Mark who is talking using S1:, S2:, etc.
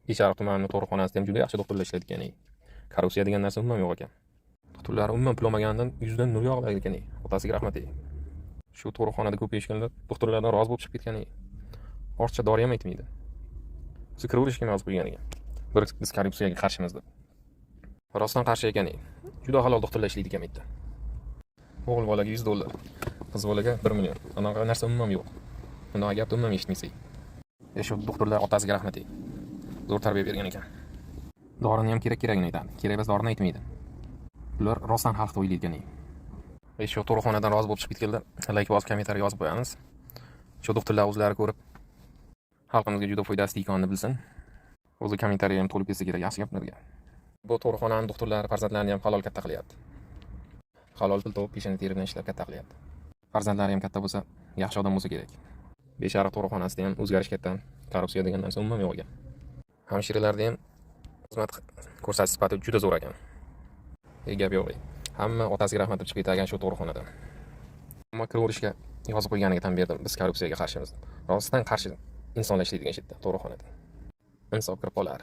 S1: Beshariq tumani tug'ruqxonasida ham juda yaxshi doktorlar ishlaydi ekan. Korrupsiya degan narsa umuman yo'q ekan. Doktorlar umuman pul olmaganidan yuzidan nur yog'lar ekan. Otasiga rahmat. Shu tug'ruqxonada ko'p eshitganlar doktorlardan rozi bo'lib chiqib ketgan. Ortiqcha dori ham aytmaydi. Siz kiraverishga rozi bo'lgan ekan. Biz korrupsiyaga qarshimiz deb. Rostdan qarshi ekan. Juda halol doktorlar ishlaydi ekan bitta. O'g'il bolaga $100, qiz bolaga 1 million. Anaqa narsa umuman yo'q. Bunday gapni umuman eshitmaysiz. Shu doktorlar otasiga rahmat. Zo'r tarbiya bergan ekan. Dorini ham kerak-kerakini aytadi. Kerak emas dorini aytmaydi. Ular rostdan xalqni o'ylaydigan. Shu tug'ruqxonadan rozi bo'lib chiqib ketganlar, like bosib kommentariy yozib qo'yamiz. Shu doktorlar o'zlari ko'rib xalqimizga juda foydasi ekanini bilsin. O'zi kommentariy ham to'lib ketsa kerak yaxshi gaplarga. Bu tug'ruqxonaning doktorlari farzandlarini ham halol katta qilyapti. Halol pul topib peshona teri bilan ishlab katta qilyapti. Farzandlari ham katta bo'lsa, yaxshi odam bo'lsa kerak. Beshariq tug'ruqxonasida ham o'zgarish katta, korrupsiya degan narsa umuman yo'q ekan. Hamshiralarda ham xizmat ko'rsatish sifati juda zo'r ekan. Gap yo'q. Hamma otasiga rahmat deb chiqib ketgan shu tug'ruqxonadan. Ammo kiraverishga yozib qo'yganiga tan berdim. Biz korrupsiyaga qarshimiz. Rostdan qarshi insonlar ishlaydigan yerda tug'ruqxonada. Insof kirib qolar.